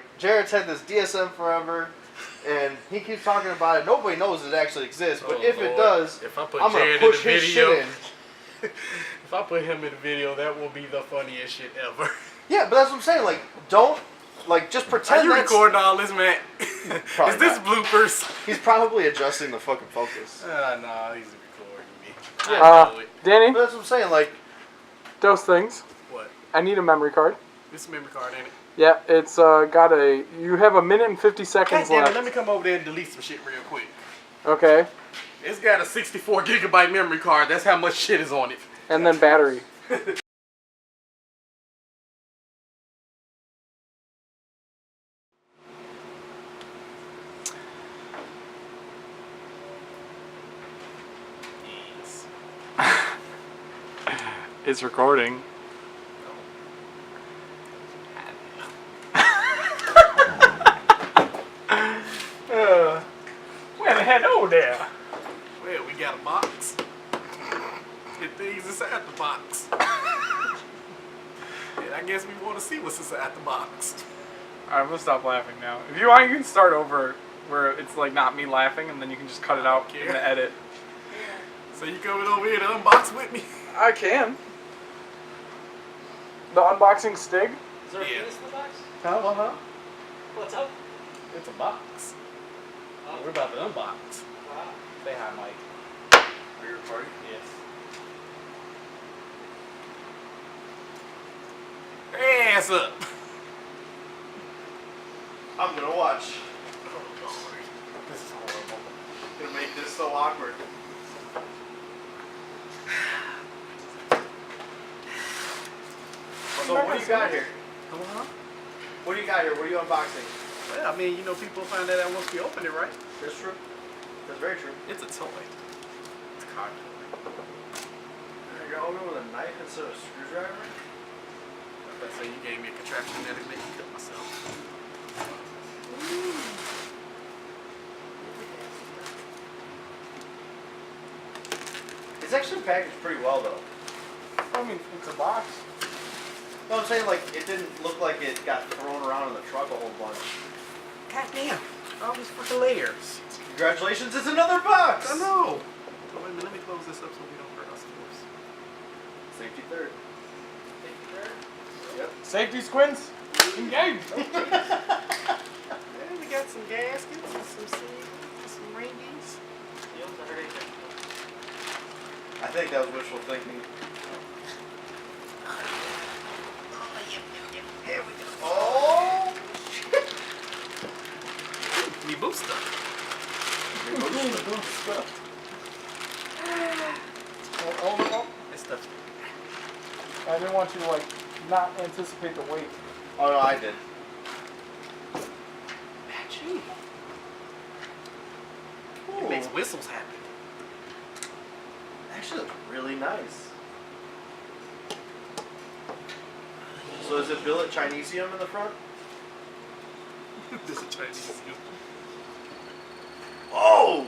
Like, Jared's had this DSM forever, and he keeps talking about it. Nobody knows it actually exists, but if it does, if I put I'm Jared gonna push in the his video, shit in. if I put him in the video, that will be the funniest shit ever. Yeah, but that's what I'm saying. Like, don't, like, just pretend Are you that's... recording all this, man? Probably Is this not. bloopers? He's probably adjusting the fucking focus. Nah, he's recording me. I know it. Danny, But that's what I'm saying. Like, those things. What? I need a memory card. This memory card, ain't it? Yeah, it's got a. You have a minute and 50 God seconds damn it, left. let me come over there and delete some shit real quick. Okay, It's got a 64 gigabyte memory card. That's how much shit is on it. and then battery. Yes. It's recording. Where the head over there? Well, we got a box. Get things inside the box. And I guess we want to see what's inside the box. Alright, we'll stop laughing now. If you want, you can start over where it's like not me laughing, and then you can just cut it out in the edit. So you coming over here to unbox with me? I can. The unboxing Stig? Is there a penis in the box? huh? What's up? It's a box. Oh, We're about to unbox. wow. Say hi, Mike. Are you recording? Yes. Ass up. I'm gonna watch. Oh, Lord. This is horrible. Gonna make this so awkward. So what do you got here? Uh-huh. What do you got here? What are you unboxing? Well, I mean, you know, people find that out once we open it, right? That's true. That's very true. It's a toy. It's a car toy. You're gonna open it with a knife instead of a screwdriver? Let's say you gave me a contraption that'll make me cut myself. It's actually packaged pretty well, though. I mean, it's a box. No, I'm saying, like, it didn't look like it got thrown around in the truck a whole bunch. God damn. All these fucking layers. Congratulations, it's another box! I know. Oh, wait a minute, let me close this up so we don't hurt ourselves. Safety third. Safety third? Yep. Safety squints. Engage. Yeah, we got some gaskets and some seals and some ringies. You don't hurt anything. I think that was wishful thinking. Here we go. Oh! Me booster. This stuff. I didn't want you to like not anticipate the weight. Oh, no, I did. Magic. It makes whistles happen. Actually, looks really nice. So is it billet Chinesium in the front? This is Chinese. Oh!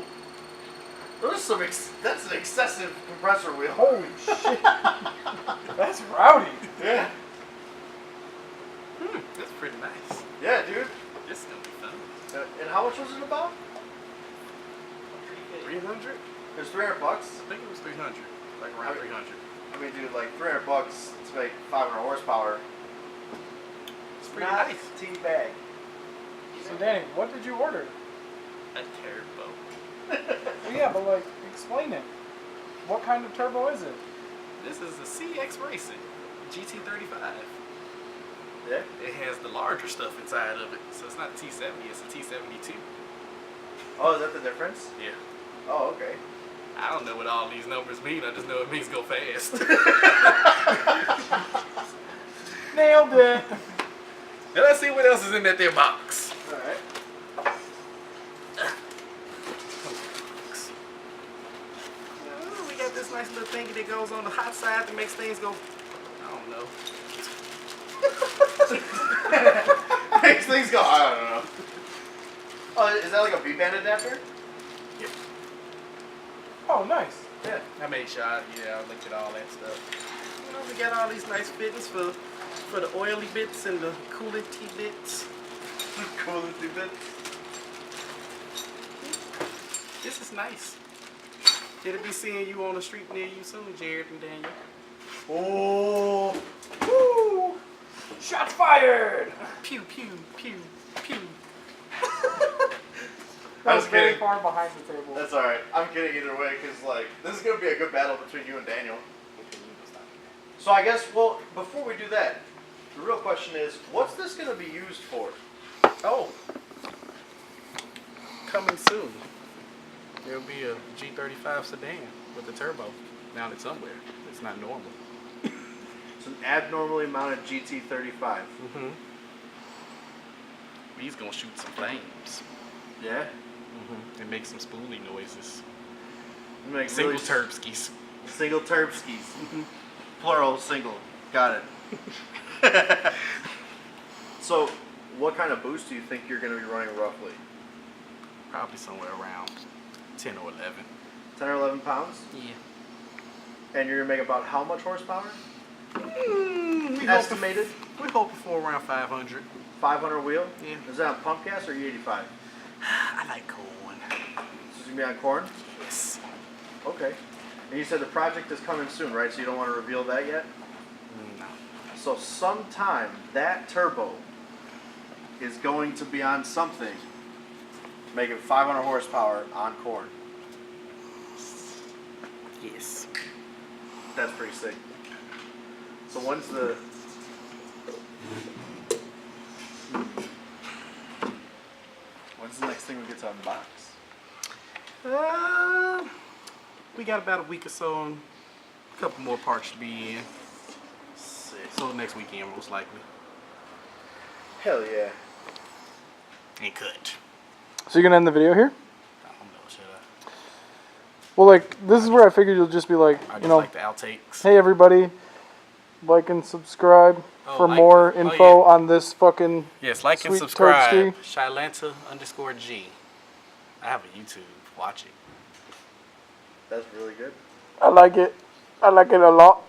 Those are some that's an excessive compressor wheel. Holy shit. That's rowdy. Yeah. That's pretty nice. Yeah, dude. This is gonna be fun. And how much was it about? 300? It was $300. I think it was 300. Like around 300. I mean, dude, like $300 to make 500 horsepower. It's pretty Not nice. tea bag. So Danny, what did you order? A turbo. Well, yeah, but like, explain it. What kind of turbo is it? This is a CX Racing GT35. Yeah. It has the larger stuff inside of it, so it's not a T70, it's a T72. Oh, is that the difference? Yeah. Oh, okay. I don't know what all these numbers mean, I just know it means go fast. Nailed it. Now let's see what else is in that there box. Alright. Oh, we got this nice little thingy that goes on the hot side that makes things go, I don't know. Makes things go, I don't know. Oh, is that like a V-band adapter? Yeah. Oh, nice. Yeah. I made sure I looked at all that stuff. You know, we got all these nice fittings for the oily bits and the coolanty bits. stupid. This is nice. It'll be seeing you on the street near you soon, Jared and Daniel. Oh. Woo! Shots fired! Pew, pew, pew, pew. That I was was very kidding. far behind the table. That's alright. I'm kidding either way because, like, this is going to be a good battle between you and Daniel. So I guess, well, before we do that, the real question is, what's this going to be used for? Oh. Coming soon. There'll be a G35 sedan with a turbo mounted somewhere. It's not normal. It's an abnormally mounted GT35. Mm-hmm. He's gonna shoot some flames. Yeah? Mm-hmm. And make some spoolie noises. Make Single really Terpskis. Single Terpskis. Plural single. Got it. So, what kind of boost do you think you're going to be running roughly? Probably somewhere around 10 or 11. 10 or 11 pounds? Yeah. And you're going to make about how much horsepower? We Estimated? We're hoping for around 500. 500 wheel? Yeah. Is that on pump gas or E85? I like corn. So it's going to be on corn? Yes. Okay. And you said the project is coming soon, right? So you don't want to reveal that yet? No. So sometime that turbo is going to be on something making 500 horsepower on corn. Yes. That's pretty sick. So when's the... When's the next thing we get to unbox? We got about a week or so and a couple more parts to be in. Sick. So next weekend most likely. Hell yeah. And cut. So you're gonna end the video here? I don't know, should I? Well, like, this is where I figured you'll just be like, I you just know, like the outtakes. hey everybody, like and subscribe Oh, for like- more oh, info yeah. on this fucking... Yes, like and Sweet subscribe. Terpsky. Shylanta_G. I have a YouTube. Watch it. That's really good. I like it. I like it a lot.